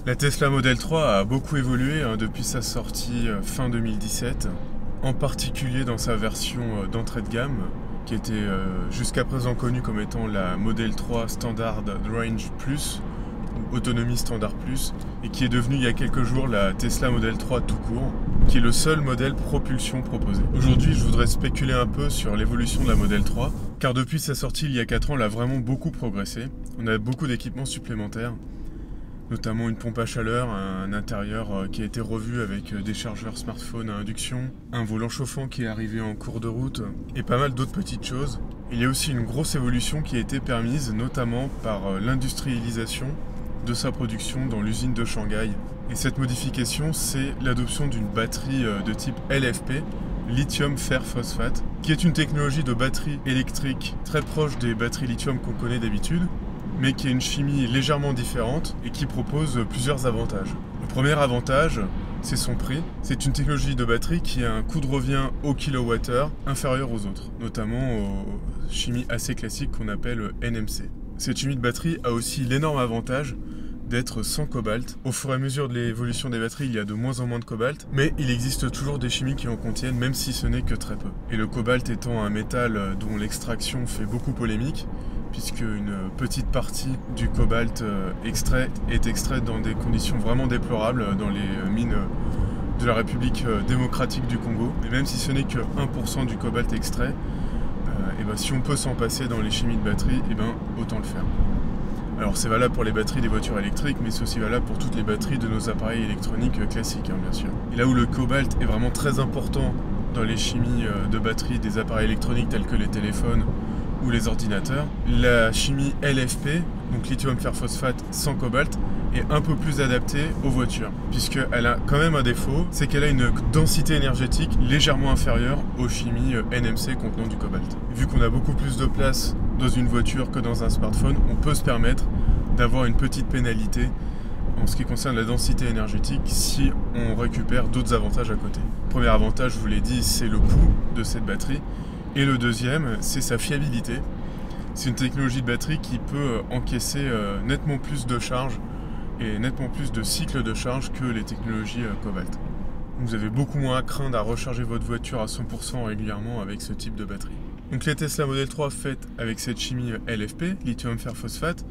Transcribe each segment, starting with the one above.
La Tesla Model 3 a beaucoup évolué depuis sa sortie fin 2017, en particulier dans sa version d'entrée de gamme, qui était jusqu'à présent connue comme étant la Model 3 Standard Range Plus, ou Autonomie Standard Plus, et qui est devenue il y a quelques jours la Tesla Model 3 tout court, qui est le seul modèle propulsion proposé. Aujourd'hui, je voudrais spéculer un peu sur l'évolution de la Model 3, car depuis sa sortie il y a 4 ans, elle a vraiment beaucoup progressé. On a beaucoup d'équipements supplémentaires, notamment une pompe à chaleur, un intérieur qui a été revu avec des chargeurs smartphone à induction, un volant chauffant qui est arrivé en cours de route, et pas mal d'autres petites choses. Il y a aussi une grosse évolution qui a été permise notamment par l'industrialisation de sa production dans l'usine de Shanghai. Et cette modification, c'est l'adoption d'une batterie de type LFP, lithium fer phosphate, qui est une technologie de batterie électrique très proche des batteries lithium qu'on connaît d'habitude, mais qui a une chimie légèrement différente et qui propose plusieurs avantages. Le premier avantage, c'est son prix. C'est une technologie de batterie qui a un coût de revient au kilowattheure inférieur aux autres, notamment aux chimies assez classiques qu'on appelle NMC. Cette chimie de batterie a aussi l'énorme avantage d'être sans cobalt. Au fur et à mesure de l'évolution des batteries, il y a de moins en moins de cobalt, mais il existe toujours des chimies qui en contiennent, même si ce n'est que très peu. Et le cobalt étant un métal dont l'extraction fait beaucoup polémique, puisque une petite partie du cobalt extrait est extraite dans des conditions vraiment déplorables dans les mines de la République démocratique du Congo. Et même si ce n'est que 1% du cobalt extrait, si on peut s'en passer dans les chimies de batterie, autant le faire. Alors c'est valable pour les batteries des voitures électriques, mais c'est aussi valable pour toutes les batteries de nos appareils électroniques classiques, bien sûr. Et là où le cobalt est vraiment très important dans les chimies de batterie des appareils électroniques tels que les téléphones ou les ordinateurs, la chimie LFP, donc lithium fer phosphate sans cobalt, est un peu plus adaptée aux voitures, puisqu'elle a quand même un défaut, c'est qu'elle a une densité énergétique légèrement inférieure aux chimies NMC contenant du cobalt. Vu qu'on a beaucoup plus de place dans une voiture que dans un smartphone, on peut se permettre d'avoir une petite pénalité en ce qui concerne la densité énergétique si on récupère d'autres avantages à côté. Le premier avantage, je vous l'ai dit, c'est le coût de cette batterie. Et le deuxième, c'est sa fiabilité. C'est une technologie de batterie qui peut encaisser nettement plus de charge et nettement plus de cycles de charge que les technologies cobalt. Vous avez beaucoup moins à craindre à recharger votre voiture à 100% régulièrement avec ce type de batterie. Donc les Tesla Model 3 faites avec cette chimie LFP, lithium fer phosphate,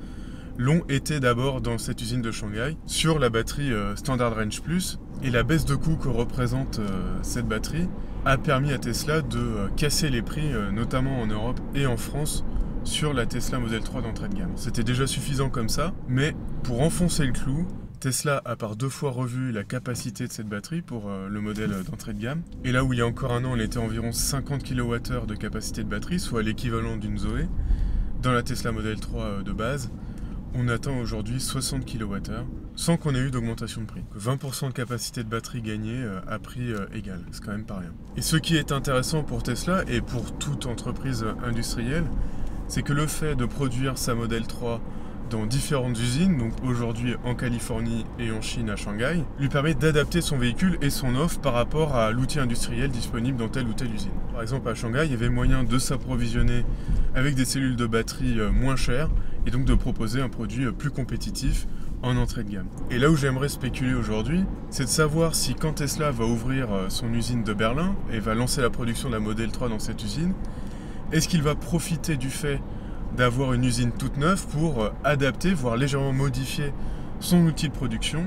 l'ont été d'abord dans cette usine de Shanghai sur la batterie Standard Range Plus, et la baisse de coût que représente cette batterie a permis à Tesla de casser les prix, notamment en Europe et en France, sur la Tesla Model 3 d'entrée de gamme. C'était déjà suffisant comme ça, mais pour enfoncer le clou, Tesla a par 2 fois revu la capacité de cette batterie pour le modèle d'entrée de gamme. Et là où il y a encore un an, elle était environ 50 kWh de capacité de batterie, soit l'équivalent d'une Zoé, dans la Tesla Model 3 de base, on attend aujourd'hui 60 kWh, sans qu'on ait eu d'augmentation de prix. 20% de capacité de batterie gagnée à prix égal, c'est quand même pas rien. Et ce qui est intéressant pour Tesla, et pour toute entreprise industrielle, c'est que le fait de produire sa Model 3 dans différentes usines, donc aujourd'hui en Californie et en Chine à Shanghai, lui permet d'adapter son véhicule et son offre par rapport à l'outil industriel disponible dans telle ou telle usine. Par exemple à Shanghai, il y avait moyen de s'approvisionner avec des cellules de batterie moins chères et donc de proposer un produit plus compétitif en entrée de gamme. Et là où j'aimerais spéculer aujourd'hui, c'est de savoir si quand Tesla va ouvrir son usine de Berlin et va lancer la production de la Model 3 dans cette usine, est-ce qu'il va profiter du fait d'avoir une usine toute neuve pour adapter, voire légèrement modifier son outil de production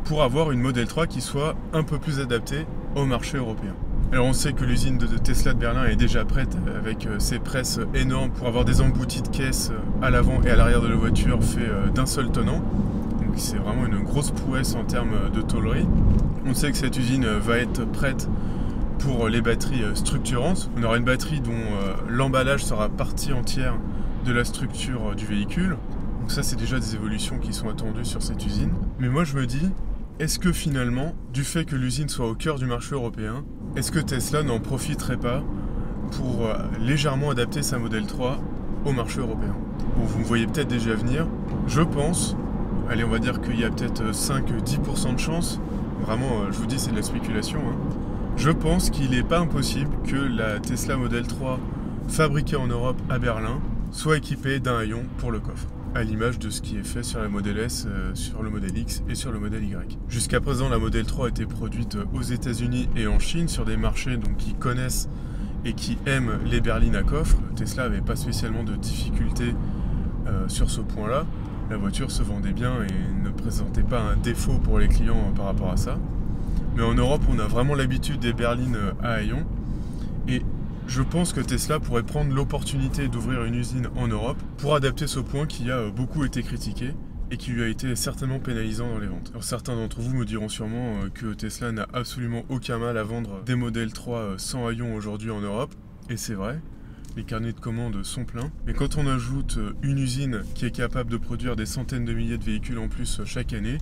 pour avoir une Model 3 qui soit un peu plus adaptée au marché européen. Alors on sait que l'usine de Tesla de Berlin est déjà prête avec ses presses énormes pour avoir des emboutis de caisses à l'avant et à l'arrière de la voiture fait d'un seul tenant. Donc c'est vraiment une grosse prouesse en termes de tôlerie. On sait que cette usine va être prête pour les batteries structurantes. On aura une batterie dont l'emballage sera partie entière de la structure du véhicule. Donc ça c'est déjà des évolutions qui sont attendues sur cette usine. Mais moi je me dis, est-ce que finalement, du fait que l'usine soit au cœur du marché européen, est-ce que Tesla n'en profiterait pas pour légèrement adapter sa Model 3 au marché européen? Bon, vous me voyez peut-être déjà venir. Je pense, allez on va dire qu'il y a peut-être 5-10% de chance, vraiment je vous dis c'est de la spéculation, hein. Je pense qu'il n'est pas impossible que la Tesla Model 3 fabriquée en Europe à Berlin soit équipée d'un haillon pour le coffre. à l'image de ce qui est fait sur la Model S, sur le Model X et sur le Model Y. Jusqu'à présent, la Model 3 a été produite aux États-Unis et en Chine sur des marchés donc, qui connaissent et qui aiment les berlines à coffre. Tesla n'avait pas spécialement de difficultés sur ce point-là. La voiture se vendait bien et ne présentait pas un défaut pour les clients par rapport à ça. Mais en Europe, on a vraiment l'habitude des berlines à haillons. Et je pense que Tesla pourrait prendre l'opportunité d'ouvrir une usine en Europe pour adapter ce point qui a beaucoup été critiqué et qui lui a été certainement pénalisant dans les ventes. Alors certains d'entre vous me diront sûrement que Tesla n'a absolument aucun mal à vendre des Model 3 sans haillons aujourd'hui en Europe. Et c'est vrai. Les carnets de commandes sont pleins. Mais quand on ajoute une usine qui est capable de produire des centaines de milliers de véhicules en plus chaque année,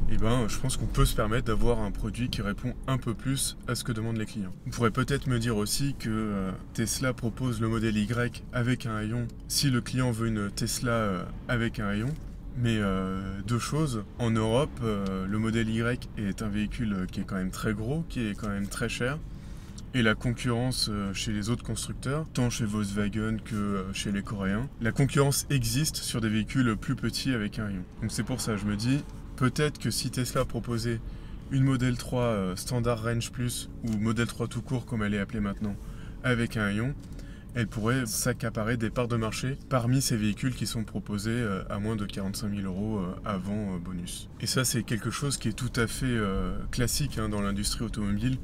eh ben, je pense qu'on peut se permettre d'avoir un produit qui répond un peu plus à ce que demandent les clients. Vous pourrez peut-être me dire aussi que Tesla propose le modèle Y avec un haillon si le client veut une Tesla avec un haillon. Mais deux choses, en Europe, le modèle Y est un véhicule qui est quand même très gros, qui est quand même très cher. Et la concurrence chez les autres constructeurs, tant chez Volkswagen que chez les Coréens, la concurrence existe sur des véhicules plus petits avec un haillon. Donc c'est pour ça, je me dis, peut-être que si Tesla proposait une Model 3 Standard Range Plus, ou Model 3 tout court comme elle est appelée maintenant, avec un haillon, elle pourrait s'accaparer des parts de marché parmi ces véhicules qui sont proposés à moins de 45 000 € avant bonus. Et ça, c'est quelque chose qui est tout à fait classique dans l'industrie automobile,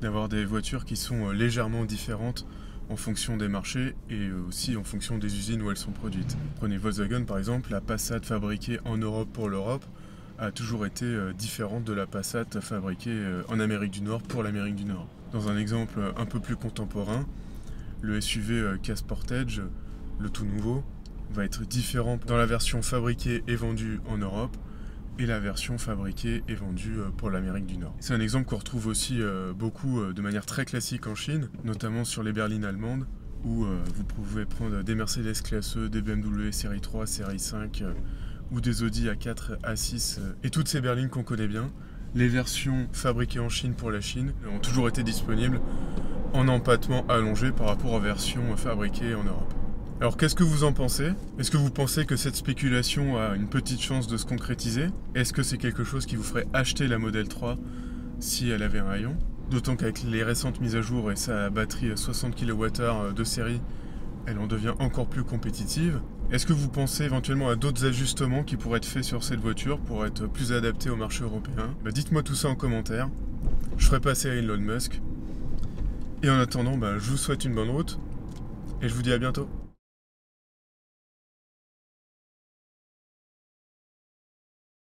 d'avoir des voitures qui sont légèrement différentes en fonction des marchés et aussi en fonction des usines où elles sont produites. Prenez Volkswagen par exemple, la Passat fabriquée en Europe pour l'Europe a toujours été différente de la Passat fabriquée en Amérique du Nord pour l'Amérique du Nord. Dans un exemple un peu plus contemporain, le SUV Ka Sportage, le tout nouveau, va être différent dans la version fabriquée et vendue en Europe et la version fabriquée et vendue pour l'Amérique du Nord. C'est un exemple qu'on retrouve aussi beaucoup de manière très classique en Chine, notamment sur les berlines allemandes, où vous pouvez prendre des Mercedes classe E, des BMW série 3, série 5, ou des Audi A4, A6, et toutes ces berlines qu'on connaît bien. Les versions fabriquées en Chine pour la Chine ont toujours été disponibles en empattement allongé par rapport aux versions fabriquées en Europe. Alors qu'est-ce que vous en pensez? Est-ce que vous pensez que cette spéculation a une petite chance de se concrétiser? Est-ce que c'est quelque chose qui vous ferait acheter la Model 3 si elle avait un haillon? D'autant qu'avec les récentes mises à jour et sa batterie 60 kWh de série, elle en devient encore plus compétitive. Est-ce que vous pensez éventuellement à d'autres ajustements qui pourraient être faits sur cette voiture pour être plus adaptés au marché européen? Dites-moi tout ça en commentaire. Je ferai passer à Elon Musk. Et en attendant, je vous souhaite une bonne route et je vous dis à bientôt.